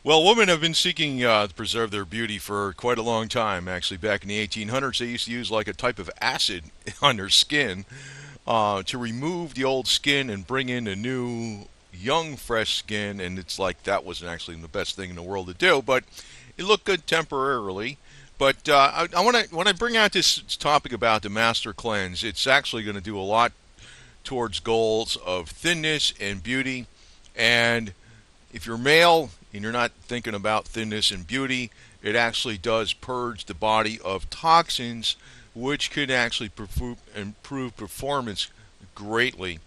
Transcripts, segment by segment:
Well, women have been seeking to preserve their beauty for quite a long time. Actually, back in the 1800s, they used to use like a type of acid on their skin to remove the old skin and bring in a new, young, fresh skin. And it's like that wasn't actually the best thing in the world to do, but it looked good temporarily. But I want to when I bring out this topic about the master cleanse, it's actually going to do a lot towards goals of thinness and beauty. And if you're male and you're not thinking about thinness and beauty, it actually does purge the body of toxins, which could actually improve performance greatly.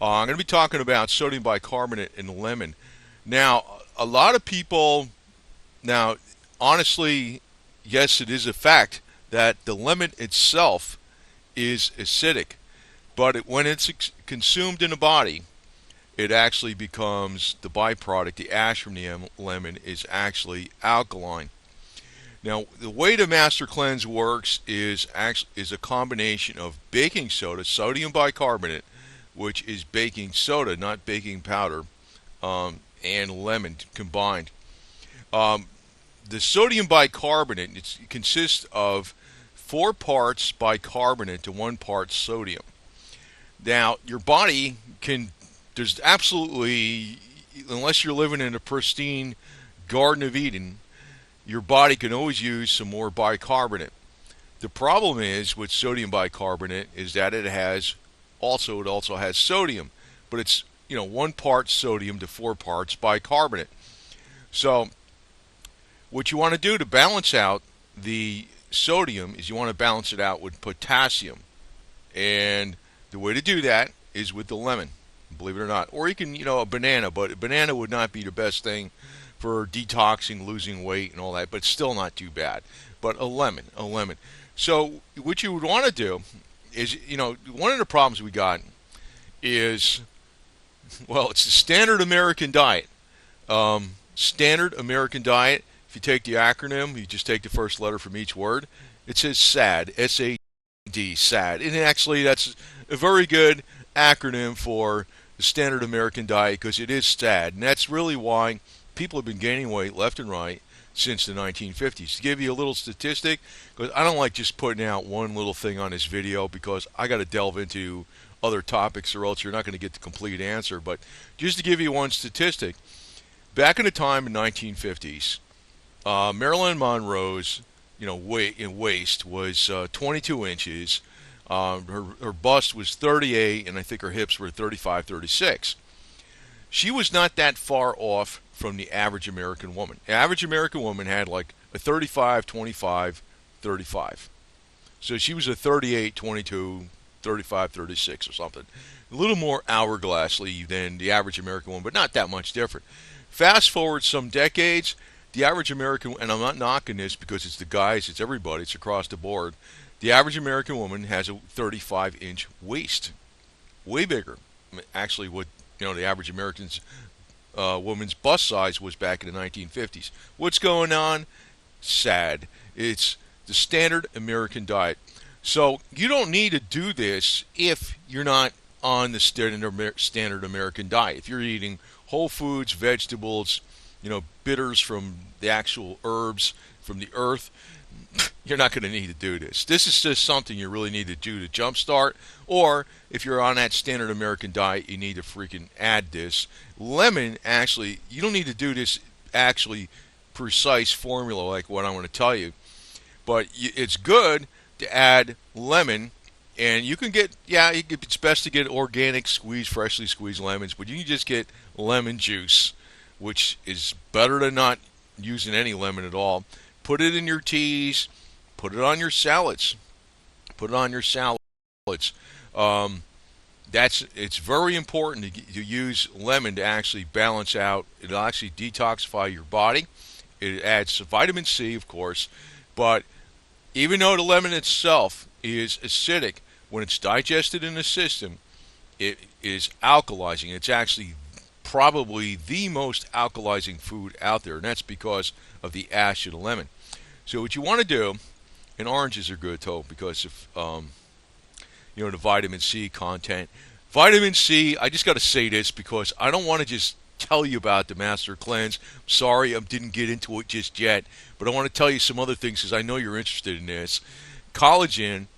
I'm going to be talking about sodium bicarbonate and lemon. Now, a lot of people, now, honestly, yes, it is a fact that the lemon itself is acidic, but when it's consumed in the body, it actually becomes the byproduct. The ash from the lemon is actually alkaline. Now, the way the master cleanse works is a combination of baking soda, sodium bicarbonate, which is baking soda, not baking powder, and lemon combined. Um, the sodium bicarbonate it consists of 4 parts bicarbonate to 1 part sodium. Now, your body can, there's absolutely, unless you're living in a pristine Garden of Eden, your body can always use some more bicarbonate. The problem is with sodium bicarbonate is that it also has sodium, but it's 1 part sodium to 4 parts bicarbonate. So what you want to do to balance out the sodium is you want to balance it out with potassium. And the way to do that is with the lemon, believe it or not. Or you can, a banana, but a banana would not be the best thing for detoxing, losing weight, and all that, but it's still not too bad. But a lemon. So what you would want to do is, one of the problems we got is, well, it's the standard American diet. Standard American diet, if you take the acronym, you just take the first letter from each word, it says SAD, S-A-D, SAD. And actually, that's a very good acronym for the standard American diet because it is SAD. And that's really why people have been gaining weight left and right since the 1950s. To give you a little statistic, because I don't like just putting out one little thing on this video because I got to delve into other topics or else you're not going to get the complete answer. But just to give you one statistic, back in the time in 1950s, Marilyn Monroe's weight in waist was 22 inches. Her bust was 38, and I think her hips were 35, 36. She was not that far off from the average American woman. The average American woman had like a 35, 25, 35. So she was a 38, 22, 35, 36 or something. A little more hourglassly than the average American woman, but not that much different. Fast forward some decades, the average American, and I'm not knocking this because it's the guys, it's everybody, it's across the board. The average American woman has a 35-inch waist, way bigger. Actually, what the average American's woman's bust size was back in the 1950s. What's going on? SAD. It's the standard American diet. So you don't need to do this if you're not on the standard American diet. If you're eating whole foods, vegetables, bitters from the actual herbs from the earth, you're not going to need to do this. This is just something you really need to do to jumpstart. Or if you're on that standard American diet, you need to freaking add this. Lemon, actually, you don't need to do this actually precise formula like what I want to tell you. But it's good to add lemon. And you can get, it's best to get organic freshly squeezed lemons, but you can just get lemon juice, which is better than not using any lemon at all. Put it in your teas. Put it on your salads. Put it on your salads. It's very important to use lemon to actually balance out. It'll actually detoxify your body. It adds vitamin C, of course, but even though the lemon itself is acidic, when it's digested in the system, it is alkalizing. It's actually probably the most alkalizing food out there, and that's because of the ash of the lemon. So what you want to do, and oranges are good too because of the vitamin C content. Vitamin C, I just got to say this because I don't want to just tell you about the Master Cleanse. Sorry I didn't get into it just yet, but I want to tell you some other things because I know you're interested in this. Collagen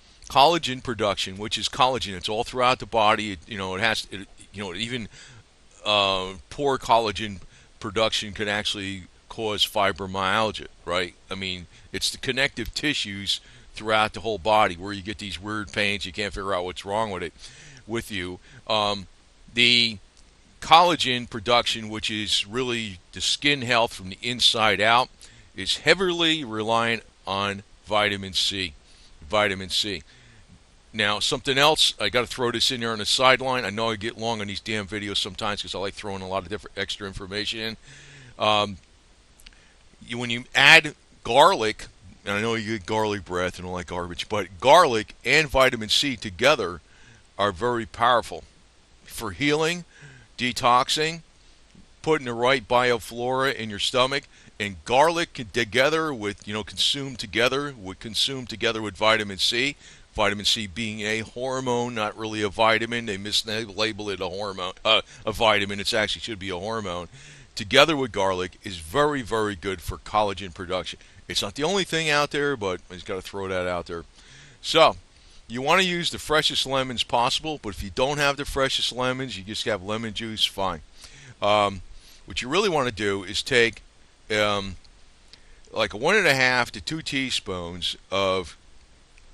production, which is collagen. It's all throughout the body. It has, even poor collagen production can actually cause fibromyalgia, right? I mean, it's the connective tissues throughout the whole body where you get these weird pains. You can't figure out what's wrong with you. The collagen production, which is really the skin health from the inside out, is heavily reliant on vitamin C. Vitamin C. Now, something else, I got to throw this in there on the sideline. I know I get long on these damn videos sometimes because I like throwing a lot of different extra information in. When you add garlic, and I know you get garlic breath and all that garbage, but garlic and vitamin C together are very powerful for healing, detoxing, putting the right bioflora in your stomach. And garlic together with, consumed together with vitamin C. Vitamin C being a hormone, not really a vitamin. They mislabel it a hormone, a vitamin. It actually should be a hormone. Together with garlic is very, very good for collagen production. It's not the only thing out there, but I just got to throw that out there. So, you want to use the freshest lemons possible, but if you don't have the freshest lemons, you just have lemon juice, fine. What you really want to do is take like 1.5 to 2 teaspoons of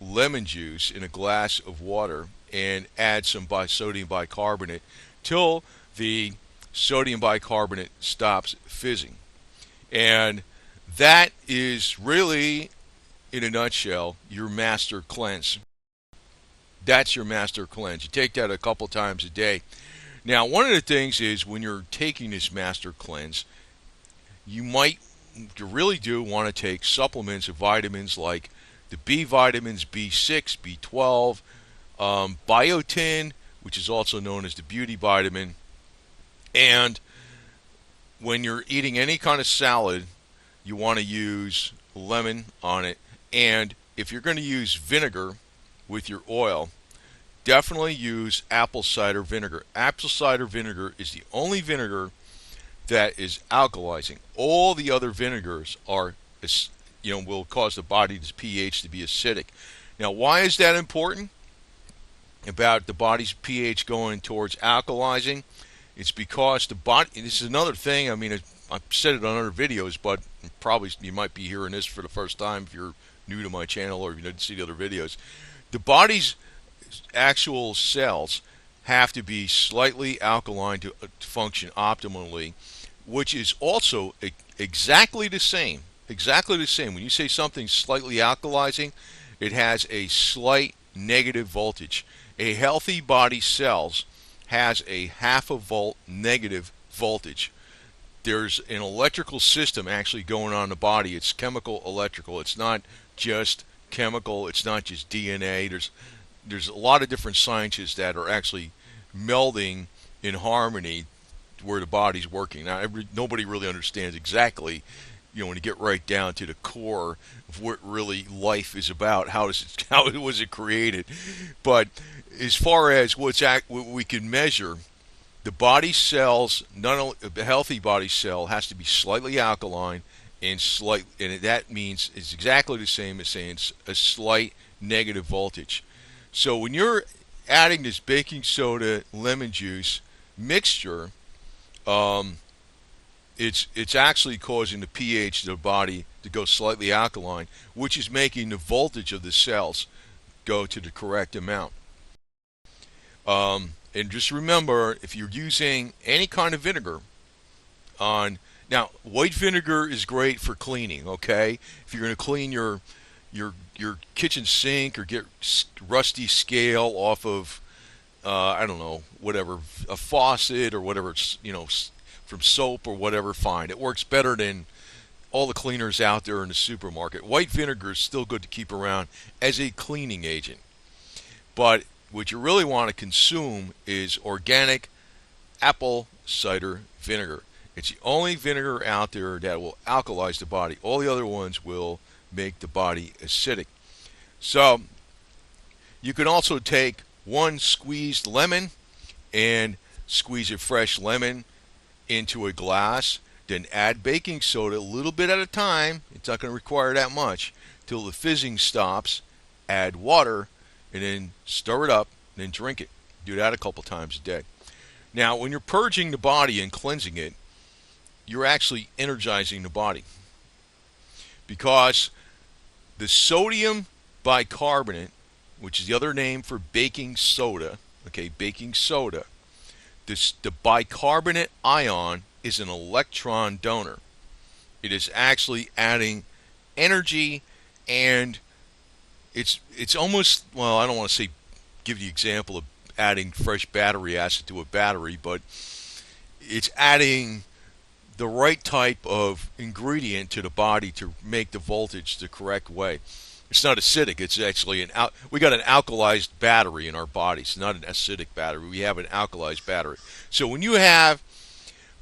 lemon juice in a glass of water and add some sodium bicarbonate till the sodium bicarbonate stops fizzing. And that is really, in a nutshell, your master cleanse. That's your master cleanse. You take that a couple times a day. Now, one of the things is when you're taking this master cleanse, you really do want to take supplements of vitamins like the B vitamins, B6, B12, biotin, which is also known as the beauty vitamin. And when you're eating any kind of salad, you want to use lemon on it. And if you're going to use vinegar with your oil, definitely use apple cider vinegar. Apple cider vinegar is the only vinegar that is alkalizing. All the other vinegars are, will cause the body's pH to be acidic. Now, why is that important about the body's pH going towards alkalizing? It's because the body, and this is another thing, I mean, I've said it on other videos, but probably you might be hearing this for the first time if you're new to my channel or if you didn't see the other videos. The body's actual cells have to be slightly alkaline to function optimally, which is also exactly the same. Exactly the same. When you say something's slightly alkalizing, it has a slight negative voltage. A healthy body cells has a 0.5 volt negative voltage. There's an electrical system actually going on in the body. It's chemical electrical. It's not just chemical. It's not just DNA. There's a lot of different sciences that are actually melding in harmony where the body's working. Now, nobody really understands exactly, when you get right down to the core of what really life is about, how was it created. But as far as what we can measure, the body cells, not only a healthy body cell has to be slightly alkaline and that means it's exactly the same as saying it's a slight negative voltage. So when you're adding this baking soda lemon juice mixture, it's actually causing the pH of the body to go slightly alkaline, which is making the voltage of the cells go to the correct amount. And just remember, if you're using any kind of vinegar now, white vinegar is great for cleaning, okay? If you're going to clean your kitchen sink or get rusty scale off of, I don't know, whatever, a faucet or whatever, from soap or whatever, fine. It works better than all the cleaners out there in the supermarket. White vinegar is still good to keep around as a cleaning agent. But what you really want to consume is organic apple cider vinegar. It's the only vinegar out there that will alkalize the body. All the other ones will make the body acidic. So you can also take one squeezed lemon and squeeze a fresh lemon into a glass, then add baking soda a little bit at a time. It's not going to require that much till the fizzing stops. Add water, and then stir it up, and then drink it. Do that a couple times a day. Now, when you're purging the body and cleansing it, you're actually energizing the body, because the sodium bicarbonate, which is the other name for baking soda, okay, baking soda, the bicarbonate ion is an electron donor. It is actually adding energy, and it's almost, well, I don't want to say give the example of adding fresh battery acid to a battery, but it's adding the right type of ingredient to the body to make the voltage the correct way. It's not acidic. It's actually we got an alkalized battery in our body. It's not an acidic battery. We have an alkalized battery. So when you have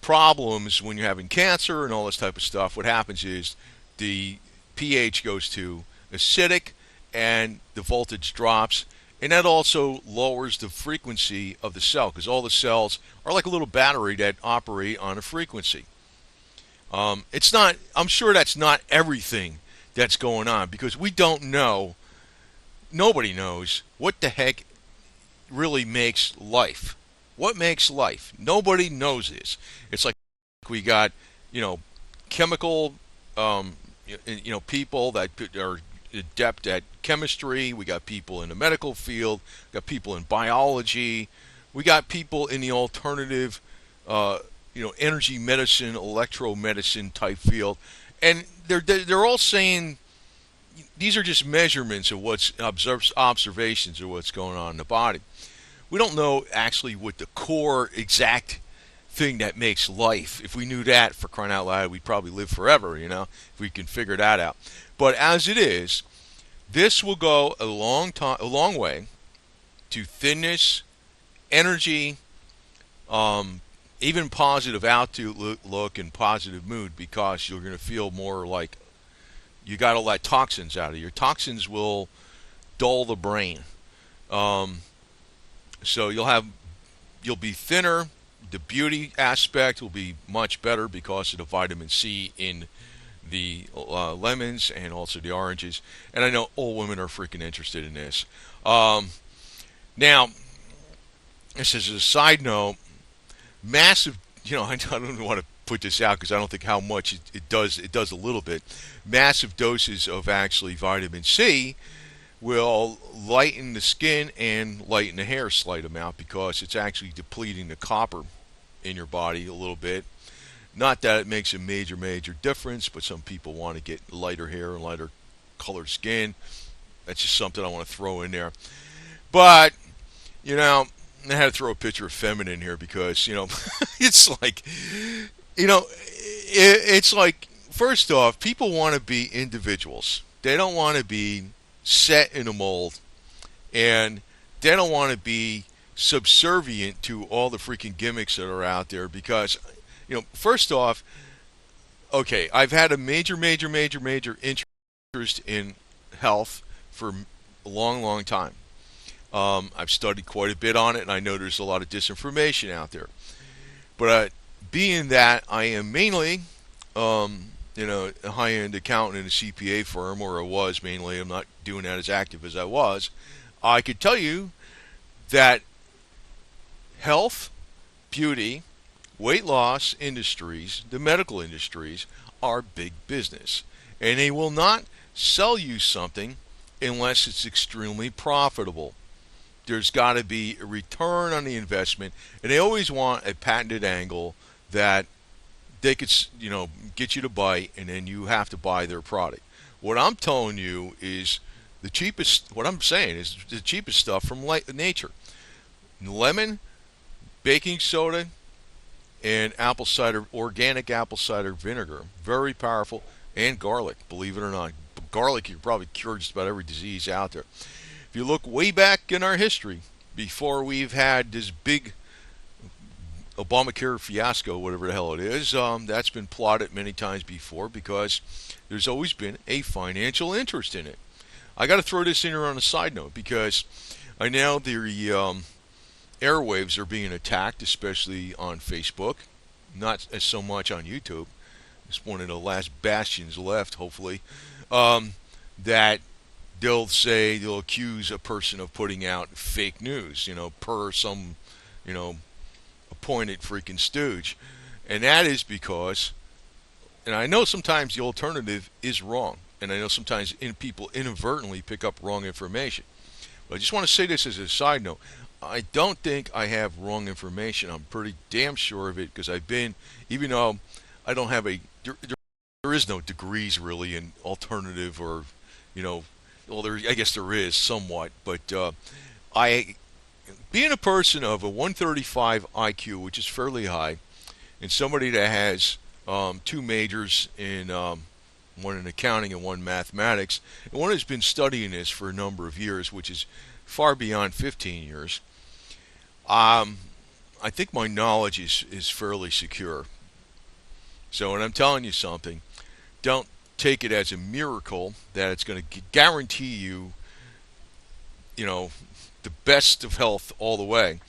problems, when you're having cancer and all this type of stuff, what happens is the pH goes to acidic and the voltage drops, and that also lowers the frequency of the cell, because all the cells are like a little battery that operate on a frequency. It's not. I'm sure that's not everything that's going on, because we don't know. Nobody knows what the heck really makes life. What makes life? Nobody knows this. It's like we got, chemical, people that are adept at chemistry. We got people in the medical field. We got people in biology. We got people in the alternative, energy medicine, electromedicine type field, and they're all saying these are just measurements of what's observations of what's going on in the body. We don't know actually what the core exact thing that makes life. If we knew that, for crying out loud, we'd probably live forever, if we can figure that out. But as it is, this will go a long way to thinness, energy, even positive outlook and positive mood, because you're going to feel more like you got to let toxins out of you. Your toxins will dull the brain. So you'll be thinner. The beauty aspect will be much better because of the vitamin C in the lemons and also the oranges. And I know all women are freaking interested in this. Now, this is a side note. Massive, I don't want to put this out because I don't think how much it does. It does a little bit. Massive doses of actually vitamin C will lighten the skin and lighten the hair a slight amount, because it's actually depleting the copper in your body a little bit. Not that it makes a major difference, but some people want to get lighter hair and lighter colored skin. That's just something I want to throw in there. But, I had to throw a picture of feminine here because, it's like, it's like, first off, people want to be individuals. They don't want to be set in a mold, and they don't want to be subservient to all the freaking gimmicks that are out there, because, first off, okay, I've had a major interest in health for a long time. I've studied quite a bit on it, and I know there's a lot of disinformation out there. But being that I am mainly, a high-end accountant in a CPA firm, or I was mainly, I'm not doing that as active as I was, I could tell you that health, beauty, weight loss industries, the medical industries, are big business. And they will not sell you something unless it's extremely profitable. There's got to be a return on the investment, and they always want a patented angle that they could, get you to buy, and then you have to buy their product. What I'm telling you is the cheapest. What I'm saying is the cheapest stuff from nature: lemon, baking soda, and organic apple cider vinegar. Very powerful, and garlic. Believe it or not, garlic, you can probably cure just about every disease out there. If you look way back in our history, before we've had this big Obamacare fiasco, whatever the hell it is, that's been plotted many times before, because there's always been a financial interest in it. I got to throw this in here on a side note, because I know the airwaves are being attacked, especially on Facebook, not as so much on YouTube. It's one of the last bastions left, hopefully. Um, that they'll accuse a person of putting out fake news, per some, you know, appointed freaking stooge. And that is because, and I know sometimes the alternative is wrong, and I know sometimes people inadvertently pick up wrong information. But I just want to say this as a side note. I don't think I have wrong information. I'm pretty damn sure of it because I've been, even though I don't have there is no degrees really in alternative or, you know, well, I guess there is somewhat, but I, being a person of a 135 IQ, which is fairly high, and somebody that has two majors in one in accounting and one mathematics, and one has been studying this for a number of years, which is far beyond 15 years. I think my knowledge is fairly secure. So when I'm telling you something, don't take it as a miracle that it's going to guarantee you, the best of health all the way,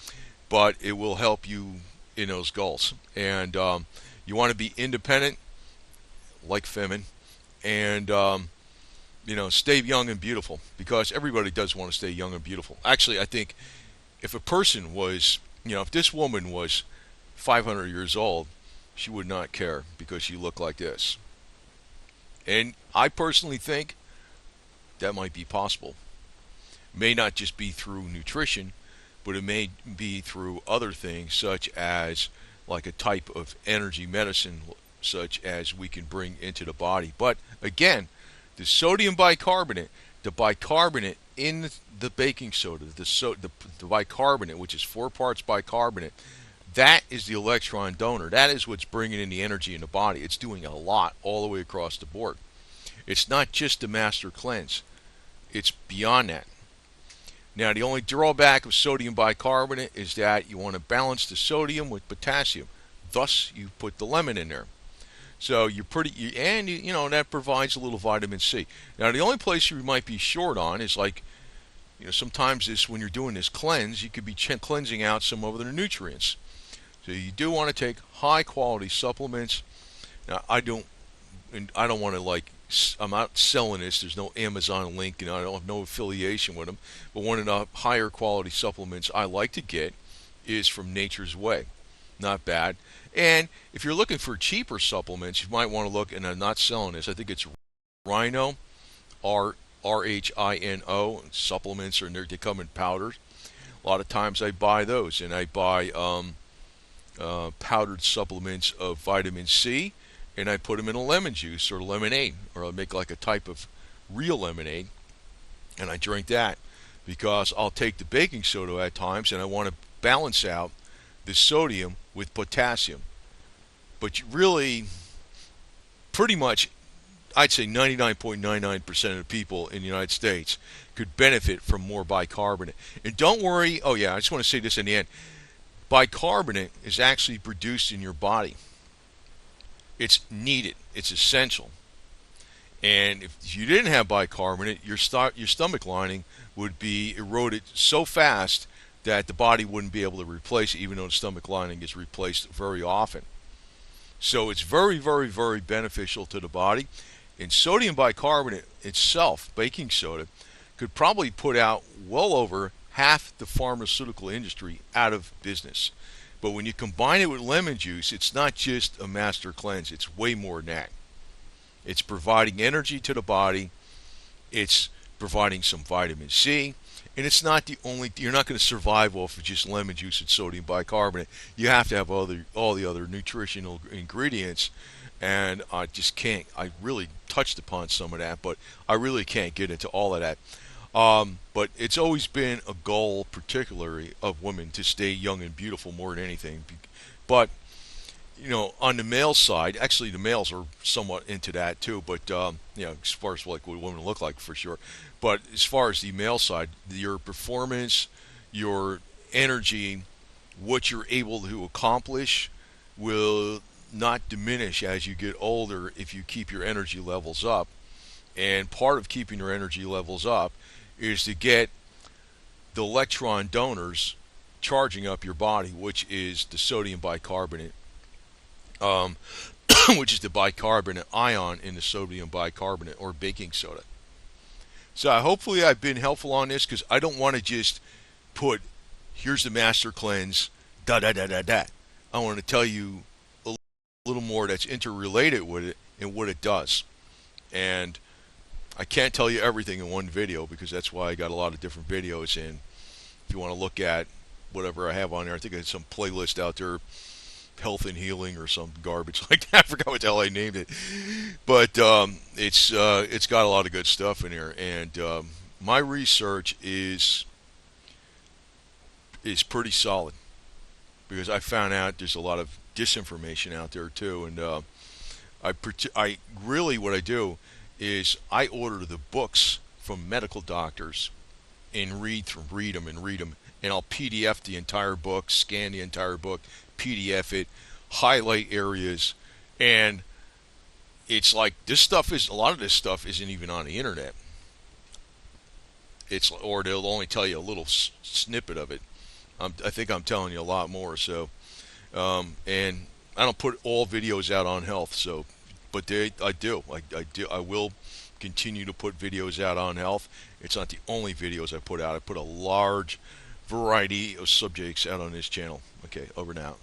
but it will help you in those goals. And you want to be independent, like Femin, and stay young and beautiful because everybody does want to stay young and beautiful. Actually, I think if a person was, if this woman was 500 years old, she would not care because she looked like this. And I personally think that might be possible. May not just be through nutrition, but it may be through other things such as like a type of energy medicine such as we can bring into the body. But again, the sodium bicarbonate, the bicarbonate in the baking soda, the bicarbonate, which is 4 parts bicarbonate, that is the electron donor. That is what's bringing in the energy in the body. It's doing a lot all the way across the board. It's not just the master cleanse. It's beyond that. Now, the only drawback of sodium bicarbonate is that you want to balance the sodium with potassium. Thus, you put the lemon in there. So you're and that provides a little vitamin C. Now, the only place you might be short on is like, sometimes when you're doing this cleanse, you could be cleansing out some of the nutrients. So you do want to take high quality supplements. Now, I don't want to I'm not selling this. There's no Amazon link, and I don't have no affiliation with them. But one of the higher quality supplements I like to get is from Nature's Way. Not bad. And if you're looking for cheaper supplements, you might want to look, and I'm not selling this. I think it's Rhino, RHINO. Supplements they come in powders. A lot of times I buy those, and I buy powdered supplements of vitamin C, and I put them in a lemon juice or lemonade, or I'll make like a type of real lemonade, and I drink that because I'll take the baking soda at times, and I want to balance out the sodium with potassium. But you really, pretty much, I'd say 99.99% of the people in the United States could benefit from more bicarbonate. And don't worry, oh yeah, I just want to say this in the end. Bicarbonate is actually produced in your body. It's needed. It's essential. And if you didn't have bicarbonate, your stomach lining would be eroded so fast that the body wouldn't be able to replace it, even though the stomach lining is replaced very often. So it's very, very, very beneficial to the body. And sodium bicarbonate itself, baking soda, could probably put out well over half the pharmaceutical industry out of business. But when you combine it with lemon juice, it's not just a master cleanse. It's way more than that. It's providing energy to the body. It's providing some vitamin C. And it's not you're not going to survive off of just lemon juice and sodium bicarbonate. You have to have all the other nutritional ingredients. And I just can't. I really touched upon some of that, but I really can't get into all of that. But it's always been a goal, particularly of women, to stay young and beautiful more than anything. But on the male side, actually the males are somewhat into that too. But as far as like what women look like, for sure. But as far as the male side, your performance, your energy, what you're able to accomplish will not diminish as you get older if you keep your energy levels up. And part of keeping your energy levels up is to get the electron donors charging up your body, which is the sodium bicarbonate um, which is the bicarbonate ion in the sodium bicarbonate or baking soda. So hopefully I've been helpful on this because I don't want to just put here's the master cleanse da da da da da. I want to tell you a little more that's interrelated with it and what it does. And I can't tell you everything in one video because that's why I got a lot of different videos in. If you want to look at whatever I have on there, I think there's some playlist out there, health and healing or some garbage like that. I forgot what the hell I named it, but it's got a lot of good stuff in here. And my research is pretty solid because I found out there's a lot of disinformation out there too. And I really what I do is I order the books from medical doctors and read them, and I'll PDF the entire book, scan the entire book, PDF it, highlight areas, and it's like this stuff is a lot of this stuff isn't even on the internet. It's or they'll only tell you a little snippet of it. I think I'm telling you a lot more. So, and I don't put all videos out on health. So, but I do. I do. I will continue to put videos out on health. It's not the only videos I put out. I put a large variety of subjects out on this channel. Okay, over now.